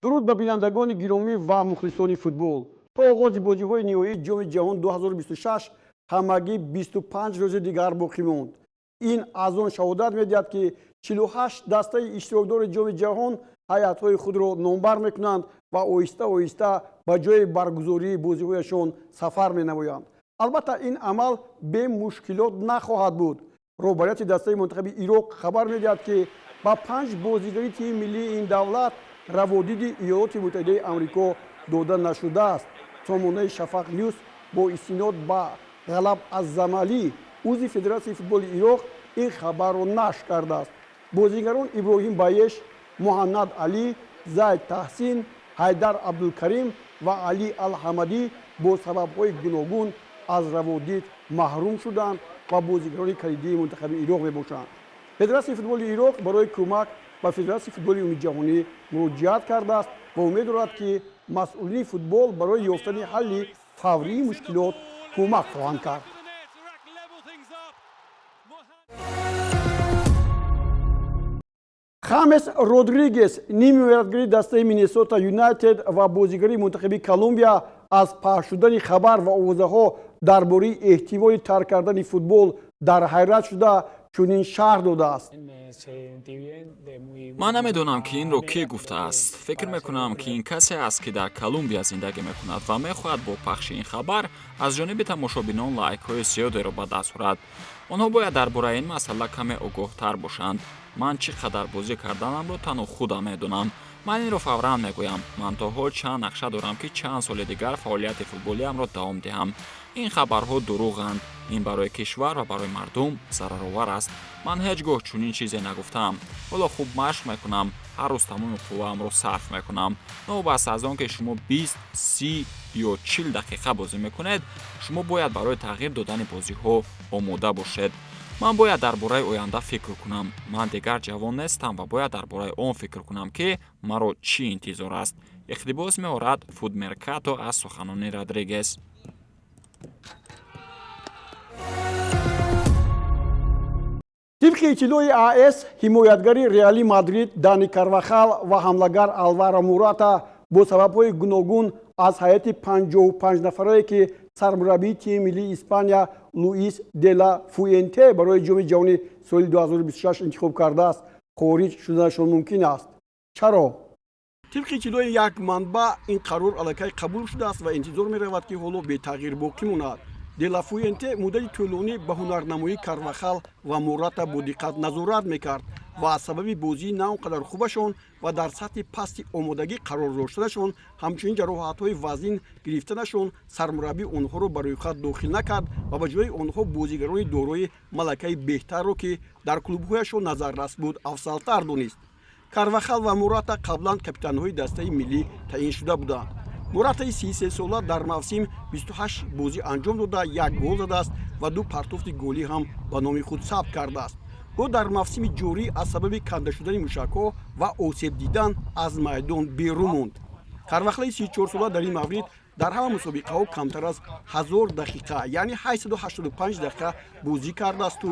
درود به بینندگان گرامی و مخلصان فوتبال. تا آغاز بازی‌های نهایی جام جهان 2026 همگی 25 روز دیگر باقی ماند. این از آن شهادت می‌دهد که 48 دسته اشتراکدار جام جهان هیئت‌های خود را نامبر می‌کنند و آهسته آهسته به جای برگزاری بازی‌هایشان سفر می‌نمایند. البته این عمل به مشکلات نخواهد بود. رهبریت دسته منتخب عراق خبر می‌دهد که با 5 بازیگری تیم ملی این دولت روادید ایالات متحده آمریکا داده نشده است. سامانه شفق نیوز با استناد به غلب الزمالی عضو فدراسیون فوتبال عراق این خبر را نشر کرده است. بازیگران ابراهیم بایش، محمد علی، زید تحسین، حیدر عبدالکریم و علی الحمدی با سبب‌های گوناگون از روادید محروم شدند و بازیگران کلیدی منتخب عراق میباشند. فدراسیون فوتبال عراق برای کمک به فدراسیون فوتبال امید جهانی مراجعت کرده است و امید دارد که مسئولین فوتبال برای یافتن حل فوری مشکلات کمک خواهند کرد. خامس رودریگز نیمه ویرادگری دسته مینیسوتا یونایتد و بازیگری منتخب کلمبیا از پخش شدن خبر و آوازه‌ها درباره احتمال ترک کردن فوتبال در حیرت شده چنین شرح داده است. من نمیدونم که این رو کی گفته است. فکر میکنم که این کسی است که در کلمبیا زندگی میکند و میخواهد با پخش این خبر از جانب تماشابینان لایک های زیادی را به دست آورد. آنها باید درباره این مسئله کمی آگاه‌تر باشند. من چقدر بازی کردنم رو تنها خودم میدونم. من این رو فوراً میگویم. من تا حال چند نقشه دارم که چند سال دیگر فعالیت فوتبالیم را دوام دهم. این خبرها دروغند. این برای کشور و برای مردم ضررآور است. من هیچگاه چنین چیزی نگفتم. حالا خوب مشق میکنم. هر روز تمام قوام رو صرف میکنم. نوبت از آن که شما 20 30 یا 40 دقیقه بازی میکنید، شما باید برای تغییر دادن بازی ها آماده باشید. من باید درباره آینده فکر کنم. من دیگر جوان نیستم و باید درباره آن فکر کنم که مرا چی انتظار است. اقتباس می‌آورد فود مرکاتو از سخنان رودریگز. طبق اطلاع AS حمایتگری ریالی مادرید دانی کارواخال و حمله‌گر آلوارو موراتا با سبب‌های گوناگون از هیئت 55 نفره که سرمربی تیم ملی اسپانیا لوئیس دلا فوینته برای جام جهانی سال 2026 انتخاب کرده است خارج شدنشان ممکن است. چرا؟ طبق اطلاع یک منبع این قرار الکی قبول شده است و انتظار می‌رود که حالا به تغییر باقی ماند. دلا فوینته مدت طولانی به هنرنمایی کارواخال و موراتا با دقت نظارت می‌کرد و از سبب بازی نه آنقدر خوبشان و در سطح پست آمادگی قرار داشتنشان همچنین جراحت‌های وزن گرفتنشان سرمربی آنها را برای خود داخل نکرد و به جای آنها بازیگران دارای ملکه بهتر را که در کلوب‌هایشان نظررس بود افضل‌تر دانست. کارواخال و موراتا قبلا کاپیتان‌های دسته ملی تعیین شده بودند. موراتا 33 ساله در موسم 28 بازی انجام داده، یک گل زده است و 2 پرتافت گلی هم به نام خود ثبت کرده است. او در موسم جاری از سبب کنده شدن موشک‌ها و آسیب دیدن از میدان بیرون ماند. کارواخال 34 ساله در این مورد در همه مسابقه‌ها کمتر از 1000 دقیقه یعنی 885 دقیقه بازی کرده است و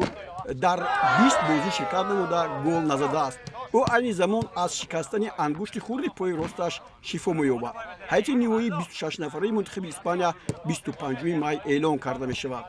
در 20 بازی شرکت نموده گل نزده است. او این زمان از شکستن انگشت خرد پای راستش شفا می‌یابد. هیئت نهایی 26 نفره منتخب اسپانیا 25 می اعلام کرده می‌شود.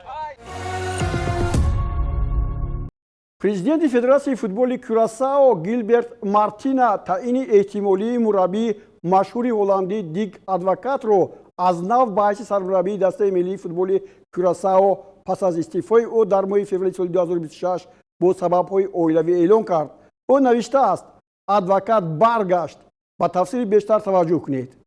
پرزیدنت فدراسیون فوتبال کوراسائو گیلبرت مارتینا تعیین احتمالی مربی مشهور هلندی دیک ادوکات را از نو به حیث سرمربی دسته ملی فوتبال کوراسائو پس از استعفای او در ماه فوریه سال 2026 با سبب‌های عائلوی اعلام کرد. او نوشته است ادوکات برگشت. با تفسیر بیشتر توجه کنید.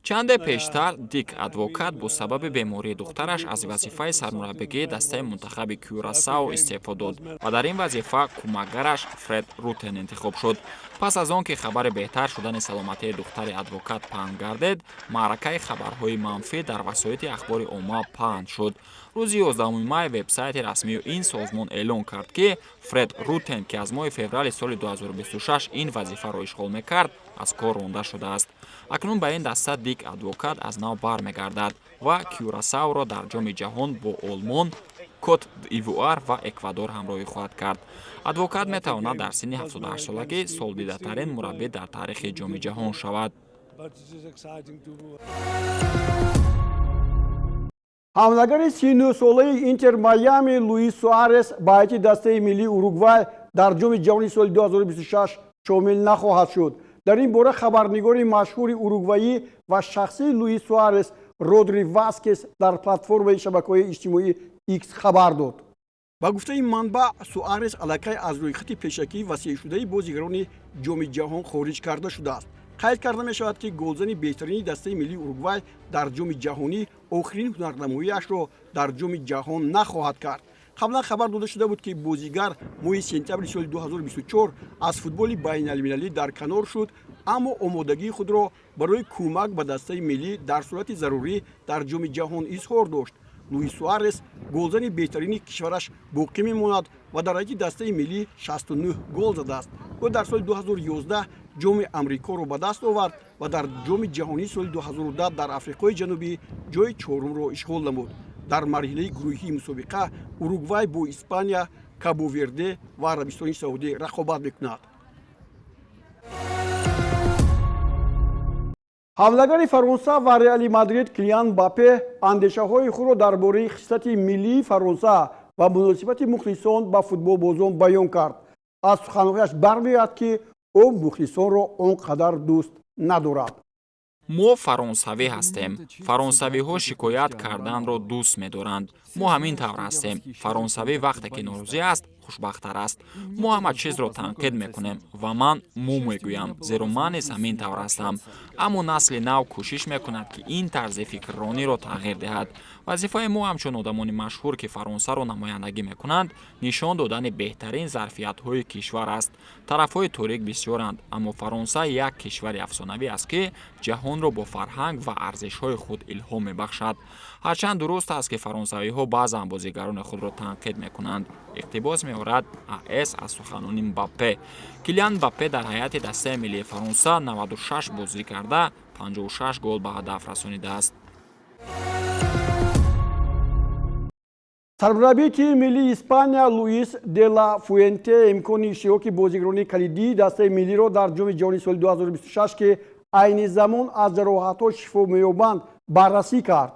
چند پیشتر دیک ادوکات با سبب بیماری دخترش از وظیفه سرمربیگی دسته منتخب کوراسائو استعفا داد و در این وظیفه کمکگرش فرد روتن انتخاب شد. پس از آن که خبر بهتر شدن سلامتی دختر ادوکات پهن گردید، معرکه خبرهای منفی در وسایل اخبار عامه پهن شد. روز 11 می وبسایت رسمی این سازمان اعلام کرد که فرد روتن که از ماه فوریه سال 2026 این وظیفه را اشغال میکرد از کار رانده شده است. اکنون به این دسته دیک ادوکات از نو برمیگردد و کوراسائو را در جام جهان با آلمان кот д'ивуар ва эквадор ҳамроҳӣ хоҳад кард. Адвокат метавонад дар синни 78 солагӣ солдидатарин мураббӣ дар таърихи ҷоми ҷаҳон шавад. ҳамлагари 39 солаи Интер Майами Луис Суарес ба ҳайати дастаи миллии Уругвай дар ҷоми ҷаҳони соли 2026 шомил нахоҳад шуд. дар ин бора хабарнигори машҳури уругваӣ ва шахсии Луис Суарес Родри Васкес дар платформаи шабакаҳои иҷтимоии X хабар дод. ба гуфтаи манбаъ, Суарес аллакай аз рӯйхати пешакии васеъшудаи бозигарони ҷоми ҷаҳон хориҷ карда шудааст. қайд карда мешавад, ки голзани беҳтарини дастаи миллии Уругвай дар ҷоми ҷаҳонӣ охирин ҳунарнамоиашро дар ҷоми ҷаҳон нахоҳад кард. қаблан хабар дода шуда буд, ки бозигар моҳи сентябри соли 2024 аз футболи байналмилалӣ дарканор шуд, аммо омодагии худро барои кӯмак ба дастаи миллӣ дар сурати зарурӣ дар ҷоми ҷаҳон изҳор дошт. Луис Суарес голзани беҳтарини кишвараш боқӣ мемонад ва дар ҳайати дастаи миллӣ 69 гол задааст. ӯ дар соли 2011 ҷоми амрикоро ба даст овард ва дар ҷоми ҷаҳонии соли 2010 дар африқои ҷанубӣ ҷои чорумро ишғол намуд. дар марҳилаи гурӯҳии мусобиқа Уругвай бо Испания, Кабо-Верде ва Арабистони Саудӣ рақобат мекунад. ҳамлагари Фаронса ва Реали Мадрид Килиан Мбаппе андешаҳои худро дар бораи хислати миллии Фаронса ва муносибати мухлисон ба футболбозон баён кард. аз суханҳояш бармеояд, ки ӯ мухлисонро он қадар дӯст надорад. мо фаронсавӣ ҳастем. фаронсавиҳо шикоят карданро дӯст медоранд. мо ҳамин тавр ҳастем. фаронсавӣ вақте ки норозӣ аст, хушбахтар аст. мо ҳама чизро танқид мекунем ва ман мо мегӯям, зеро ман низ ҳамин тавр ҳастам. аммо насли нав кӯшиш мекунад, ки ин тарзи фикррониро тағйир диҳад. вазифаи мо ҳамчун одамони машҳур, ки фаронсаро намояндагӣ мекунанд, нишон додани беҳтарин зарфиятҳои кишвар аст. тарафҳои торик бисёранд, аммо фаронса як кишвари афсонавӣ аст, ки ҷаҳонро бо фарҳанг ва арзишҳои худ илҳом мебахшад. ҳарчанд дуруст аст, ки фаронсавиҳо баъзан бозигарони худро танқид мекунанд. иқтибос меорад АС аз суханони Мбаппе. Килиан Мбаппе дар ҳайати дастаи миллии Фаронса 96 бозӣ карда 56 гол ба ҳадаф расонидааст. сармураббии тими миллии Испания Луис де ла Фуенте имкони иштироки бозигарони калидии дастаи миллиро дар ҷоми ҷаҳони соли 2026, ки айни замон аз ҷароҳатҳо шифо меёбанд, баррасӣ кард.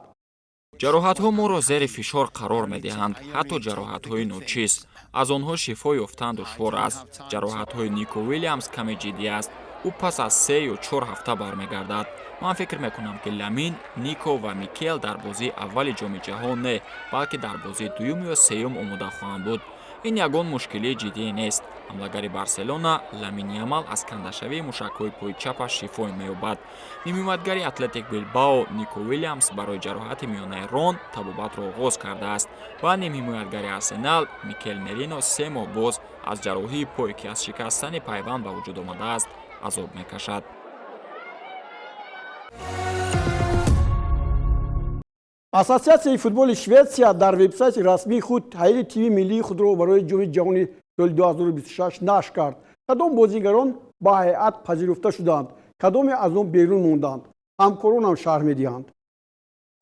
ҷароҳатҳо моро зери фишор қарор медиҳанд, ҳатто ҷароҳатҳои ночиз. аз онҳо шифо ёфтан душвор аст. ҷароҳатҳои Нико Уильямс каме ҷиддӣ аст. ӯ пас аз 3 ё 4 ҳафта бармегардад. ман фикр мекунам, ки Ламин, Нико ва Микел дар бозии аввали ҷоми ҷаҳон не, балки дар бозии дуюм ё сеюм омода хоҳанд буд. ин ягон мушкилии ҷиддие нест. ҳамлагари Барселона Ламин Ямал аз кандашавии мушакҳои пои чапаш шифо меёбад. нимоядгари Атлетик Билбао Нико Уильямс барои ҷароҳати миёнаи Рон табобатро оғоз кардааст ва нимҳимоятгари Арсенал Микел Мерино 3 моҳ боз аз ҷарроҳии пой, ки аз шикастани пайванд ба вуҷуд омадааст, азоб мекашад. ассотсиатсияи футболи Шветсия дар вебсайти расмии худ ҳайати тими миллии худро барои ҷоми ҷаҳони соли 2026 нашр кард. кадом бозигарон ба ҳайат пазируфта шуданд, кадоме аз он берун монданд, ҳамкоронам шарҳ медиҳанд.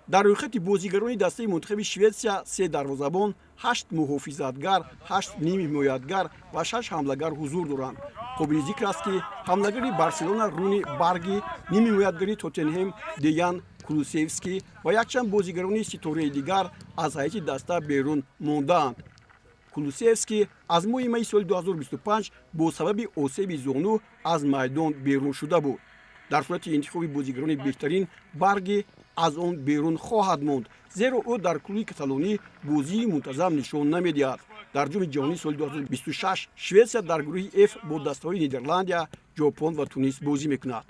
дар рӯйхати бозигарони дастаи мунтахаби Шветсия 3 дарвозабон, 8 муҳофизатгар, 8 нимҳимоятгар ва 6 ҳамлагар ҳузур доранд. қобили зикр аст, ки ҳамлагари Барселона Руни Барги, нимҳимоятгари Тоттенҳем Деян Кулусевский ва якчанд бозигарони ситораи дигар аз ҳайати даста берун мондаанд. Кулусевский аз моҳи майи соли 2025 бо сабаби осеби зону аз майдон берун шуда буд. дар сурати интихоби бозигарони беҳтарин Барги аз он берун хоҳад монд, зеро ӯ дар клуби каталонӣ бозии мунтазам нишон намедиҳад. дар ҷоми ҷаҳонии соли 2026 Шветсия дар гурӯҳи F бо дастаҳои Нидерландия, Ҷопон ва Тунис бозӣ мекунад.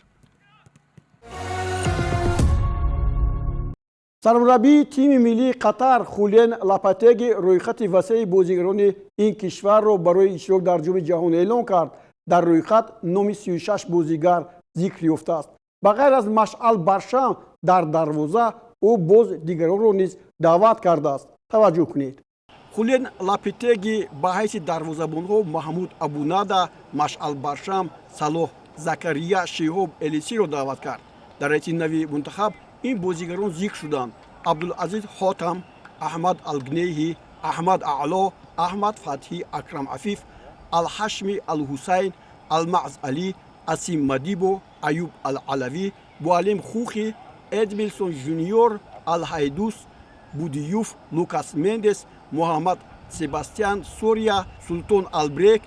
сармураббии тими миллии Қатар Хулиан Лопетеги рӯйхати васеъи бозигарони ин кишварро барои иштирок дар ҷоми ҷаҳон эълон кард. дар рӯйхат номи 36 бозигар зикр ёфтааст. ба ғайр аз Машъал Баршам дар дарвоза, ӯ боз дигаронро низ даъват кардааст. таваҷҷӯҳ кунед. Хулиан Лопетеги ба ҳайси дарвозабонҳо Маҳмуд Абунада, Машъал Баршам, Салоҳ Закария Шиҳоб Элисиро даъват кард. дар ҳайати нави мунтахаб ин бозигарон зикр шуданд: Абдулазиз Хотам, Аҳмад Алгнеҳӣ, احمد اعلا، احمد فتحی، اکرم عفیف، الحشمی الحسین، المعز علی، اسیم مدیبو، ایوب العلوی، بوالیم خوخی، ادمیلسون جونیور، الهیدوس، بودیوف، لوکاس مندس، محمد سباستیان سوریا، سلطان البرک،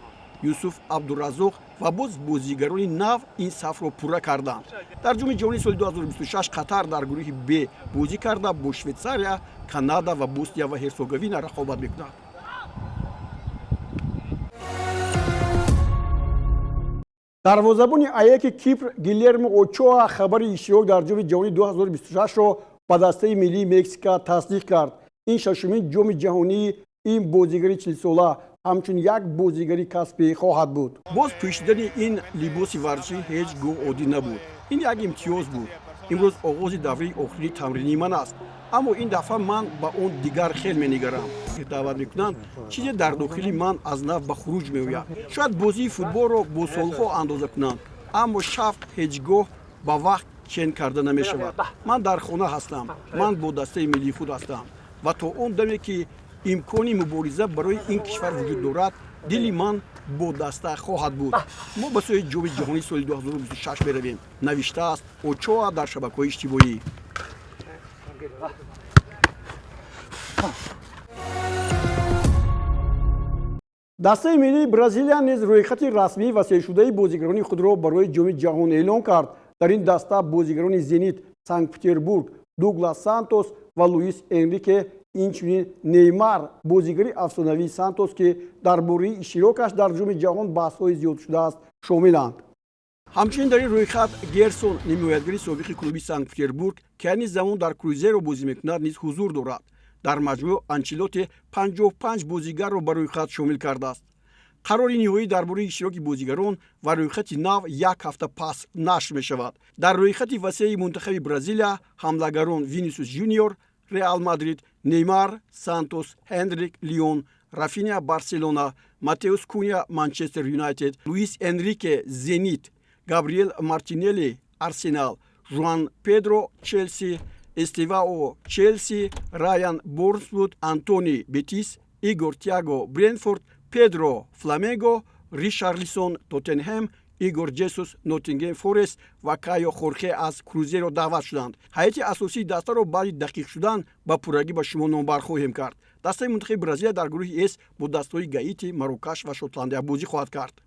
یوسف عبدالرزاق و بازیگران نو این صف را پوره کردند. در جام جهانی سال 2026 قطر در گروه ب بازی کرده با شویتزاریا، کانادا و بوسنیا و هرزگوین رقابت میکند. دروازه‌بان ایاک کیپر گیلرمو اوچوا خبر اشتراک در جام جهانی 2026 را با دسته ملی مکزیک تصدیق کرد. این ششمین جام جهانی این بازیگر 40 ساله همچون یک بازیگری کسبی خواهد بود. باز پوشیدن این لباس ورزشی هیچ گونه عادی نبود. این یک امتیاز بود. امروز آغاز دوره آخری تمرینی من است. اما این دفعه من با اون دیگر خیلی می‌نگرم. دعوت میکنند چیزی در داخل من از نو به خروج میآید. شاید بازی فوتبال را با سالها اندازه کنند، اما شفت هیچگاه با وقت چین کرده نمی‌شود. من در خانه هستم. من با دسته ملی خود هستم و تا اون دمی که امکانی مبارزه برای این کشور وجود دارد، دلی من با دسته خواهد بود. ما به سوی جام جهانی سال 2026 برویم. نوشته است اوچوا در شبکه‌های اجتماعی. دسته ملی برزیلیا نیز رویخط رسمی وسیع شده بازیگران خود را برای جام جهان اعلام کرد. در این دسته بازیگران زنیت سنت پتربورگ، دوگلاس سانتوس و لوئیس انریکه، اینچنین نیمار بازیگری افسانوی سانتوس که درباره اشتراکش در جام جهان بحث‌های زیاد شده است شاملند. همچنین در این رویخط گرسون نمایندگی سابق کلوب سنت پتربورگ که نیز زمان در کروزیرو بازی میکند نیز حضور دارد. در مجموع آنچلوتی 55 بازیگر را بر رویخط شامل کرده است. قرار نهایی درباره اشتراک بازیگران و رویخط نو یک هفته پس نشر می شود. در رویخط وسیع منتخب برزیلیا حملهگران وینیسیوس جونیور رئال مادرید، نیمار سانتوس، هنریک لیون، رافینیا بارسلونا، ماتئوس کونیا منچستر یونایتد، لوئیس انریکه زنیت، گابریل مارتینلی آرسنال، ژوان پدرو چلسی، استیواو چلسی، رایان بورنموث، آنتونی بتیس، ایگور تییاگو برنتفورد، پدرو فلامنگو، ریشارلیسون توتنهم، ایگور جسوس نوتینگهم فورست و کایو خورخه از کروزیرو دعوت شدند. هیئت اساسی دسته را بعد دقیق شدن با پورگی با شما نامبر خواهیم کرد. دسته منتخب برزیل در گروه اس با دسته‌های گایتی، مراکش و شوتلندیا بازی خواهد کرد.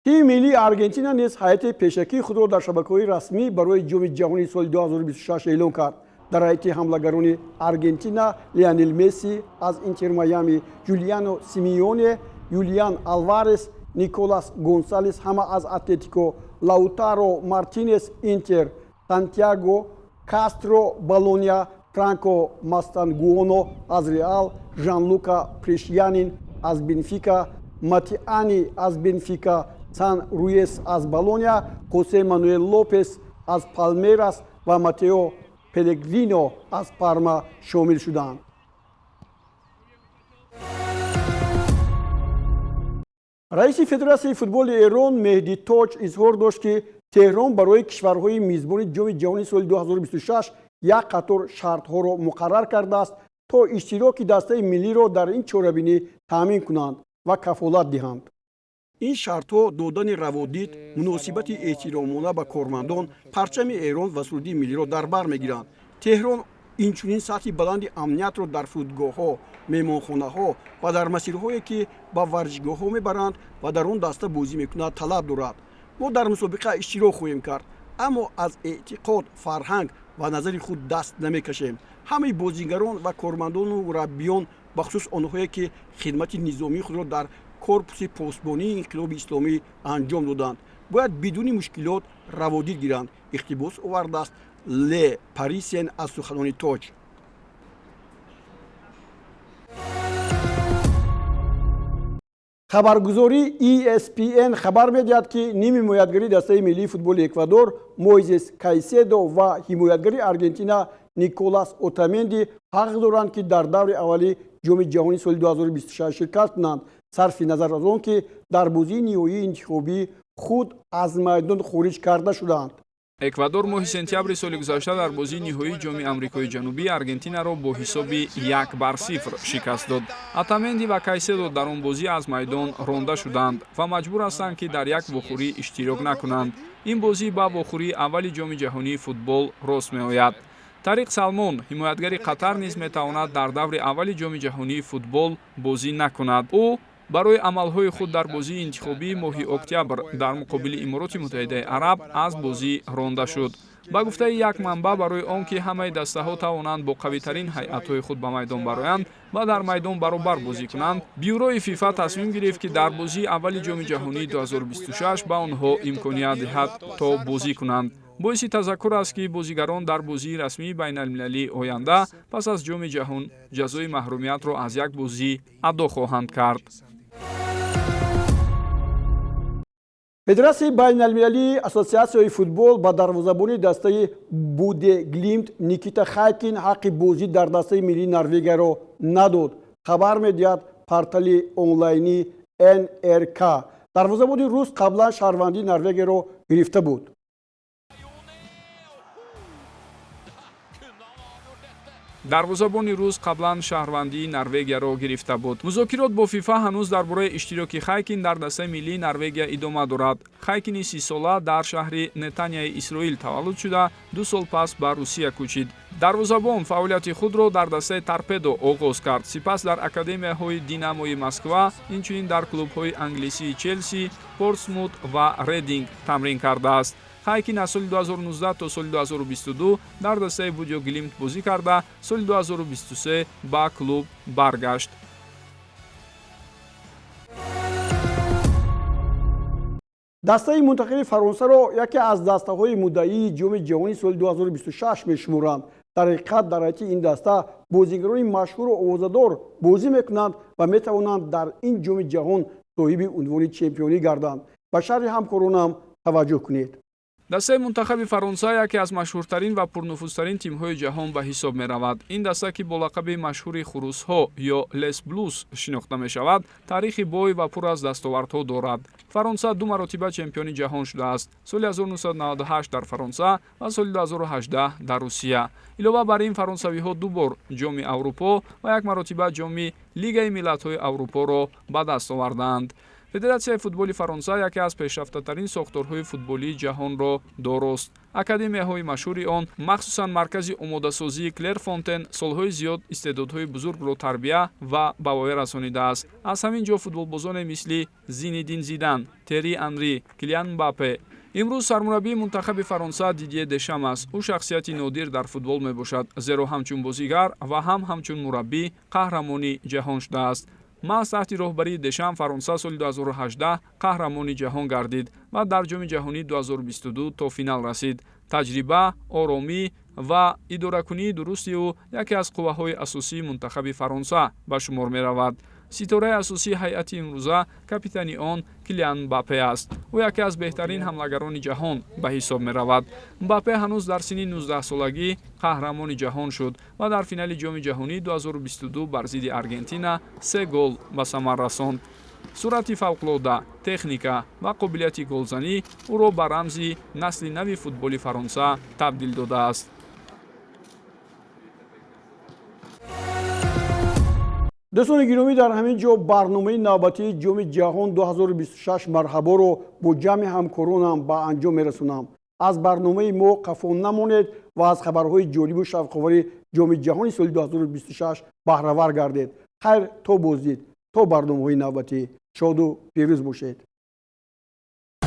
تیم ملی آرژانتین نیز هیئت پیشکی خود را در شبکه‌های رسمی برای جام جهانی سال 2026 اعلام کرد. در هیئت حملهگران آرژانتین لیونل مسی از اینتر میامی، جولیانو سیمیونه، یولیان آلوارز، نیکولاس گونسالس همه از اتلتیکو، لاوتارو مارتینز اینتر، سانتیاگو کاسترو بالونیا، فرانکو ماستانگوونو از رئال، ژان لوکا پریشیانین از بنفیکا، ماتیانی از بنفیکا، سان رویس از بالونیا، خوسه مانوئل لوپس از پالمیراس و ماتئو پلگرینو از پارما شامل شدند. رئیس فدراسیون فوتبال ایران مهدی تاج اظهار داشت که تهران برای کشورهای میزبان جام جهانی سال 2026 یک قطار شرطها را مقرر کرده است تا اشتراک دسته ملی را در این چاره‌بینی تامین کنند و کفالت دهند. این شرطها دادن روادید، مناسبت احترامانه به کارمندان، پرچم ایران و سرودی ملی را در بر میگیرند. تهران اینچنین سطح بلند امنیت را در فرودگاه‌ها، مهمانخانه‌ها و در مسیرهایی که به ورزشگاه‌ها میبرند و در آن دسته بازی میکند طلب دارد. ما در مسابقه اشتراک خواهیم کرد، اما از اعتقاد، فرهنگ و نظر خود دست نمیکشیم. همه بازیگران و کارمندان و مربیان بخصوص آنهایی که خدمت نظامی خود را در کورپوس پاسبانی انقلاب اسلامی انجام دادند باید بدون مشکلات روادید گیرند. اقتباس آورده است ل پاریسین از سخنان تاج. خبرگزاری ESPN خبر می‌دهد که نیم حمایتگری دسته ملی فوتبال اکوادور مویزس کایسدو و حمایتگری آرژانتین نیکولاس اوتامندی حق دارند که در دور اولی جام جهانی سال 2026 شرکت کنند، صرف نظر از آن که در بازی نهایی انتخابی خود از میدان خارج کرده شدند. эквадор моҳи сентябри соли гузашта дар бозии ниҳоии ҷоми амрикои ҷанубӣ аргентинаро бо ҳисоби 1-0 шикаст дод. Атаменди ва Кайседо дар он бозӣ аз майдон ронда шуданд ва маҷбур ҳастанд ки дар як вохӯрӣ иштирок накунанд. Ин бозӣ ба вохӯрии аввали ҷоми ҷаҳонии футбол рост меояд. Тариқ Салмон, ҳимоятгари Қатар низ метавонад дар даври аввали ҷоми ҷаҳонии футбол бозӣ накунад. Ӯ барои амалҳои худ дар бозии интихобии моҳи октябр дар муқобили Имороти Муттаҳидаи Араб аз бозӣ ронда шуд. Ба гуфтаи як манбаъ, барои он ки ҳамаи дастаҳо тавонанд бо қавитарин ҳайъатҳои худ ба майдон бароянд ва дар майдон баробар бозӣ кунанд, бюрои ФИФА тасмим гирифт ки дар бозии аввали ҷоми ҷаҳонии 2026 ба онҳо имконият диҳад то бозӣ кунанд. боиси тазаккур аст ки бозигарон дар бозии расмии байналмилалии оянда пас аз ҷоми ҷаҳон ҷазои маҳрумиятро аз як бозӣ адо хоҳанд кард. федератсияи байналмилалии ассотсиатсияи футбол ба дарвозабони дастаи Будеглимт Никита Хайкин ҳаққи бозӣ дар дастаи миллии Норвегияро надод. хабар медиҳад портали онлайни НРК. дарвозабони рус қаблан шаҳрвандии Норвегияро гирифта буд. дарвозабони рус қаблан шаҳрвандии Норвегияро гирифта буд. музокирот бо ФИФА ҳанӯз дар бораи иштироки Хайкин дар дастаи миллии Норвегия идома дорад. Хайкини 30 сола дар шаҳри Нетанияи Исроил таваллуд шуда 2 сол пас ба Русия кӯчид. дарвозабон фаъолияти худро дар дастаи Торпедо оғоз кард. сипас дар академияҳои Динамои Москва, инчунин дар клубҳои англисии Челси, Портсмут ва Рединг тамрин кардааст. Хайкин аз соли 2019 то соли 2022 дар дастаи Будеглимт бозӣ карда, соли 2023 ба клуб баргашт. дастаи мунтахаби Фаронсаро яке аз дастаҳои муддаии ҷоми ҷаҳонии соли 2026 мешумуранд. дар ҳақиқат дар ҳайати ин даста бозигарони машҳуру овозадор бозӣ мекунанд ва метавонанд дар ин ҷоми ҷаҳон соҳиби унвони чемпионӣ гарданд. ба шарҳи ҳамкоронам таваҷҷӯҳ кунед. дастаи мунтахаби Фаронса яке аз машҳуртарин ва пурнуфузтарин тимҳои ҷаҳон ба ҳисоб меравад. ин даста, ки бо лақаби машҳури хурусҳо ё Les Blues шинохта мешавад, таърихи бой ва пур аз дастовардҳо дорад. Фаронса 2 маротиба чемпиони ҷаҳон шудааст. соли 1998 дар Фаронса ва соли 2018 дар Русия. илова бар ин фаронсавиҳо 2 бор ҷоми Аврупо ва 1 маротиба ҷоми Лигаи миллатҳои Аврупоро ба даст овардаанд. Федератсияи футболи Фаронса яке аз пешрафтатарин сохторҳои футболии ҷаҳонро дорост. академияҳои машҳури он, махсусан маркази омодасозии Клерфонтен, солҳои зиёд истеъдодҳои бузургро тарбия ва ба воя расонидааст. аз ҳамин ҷо футболбозоне мисли Зинедин Зидан, Тери Анри, Килиан Мбаппе. имрӯз сармураббии мунтахаби Фаронса Дидье Дешам аст. ӯ шахсияти нодир дар футбол мебошад, зеро ҳамчун бозигар ва ҳамчун мураббӣ қаҳрамони ҷаҳон шудааст. маҳз таҳти роҳбарии Дешам Фаронса соли 2018 қаҳрамони ҷаҳон гардид ва дар ҷоми ҷаҳонии 2022 то финал расид. таҷриба, оромӣ ва идоракунии дурусти ӯ яке аз қувваҳои асосии мунтахаби Фаронса ба шумор меравад. ситораи асосии ҳайати имрӯза капитани он Килиан Мбаппе аст. ӯ яке аз беҳтарин ҳамлагарони ҷаҳон ба ҳисоб меравад. Мбаппе ҳанӯз дар синни 19-солагӣ қаҳрамони ҷаҳон шуд ва дар финали ҷоми ҷаҳонии 2022 бар зидди Аргентина 3 гол ба самар расонд. суръати фавқулода, техника ва қобилияти голзанӣ ӯро ба рамзи насли нави футболи Фаронса табдил додааст. дӯстони гиромӣ, дар ҳамин ҷо барномаи навбатии ҷоми ҷаҳон 2026 марҳаборо бо ҷамъи ҳамкоронам ба анҷом мерасонам. аз барномаи мо қафо намонед ва аз хабарҳои ҷолибу шавқовари ҷоми ҷаҳони соли 2026 баҳравар гардед. хайр, то боздид, то барномаҳои навбатӣ. шоду пирӯз бошед.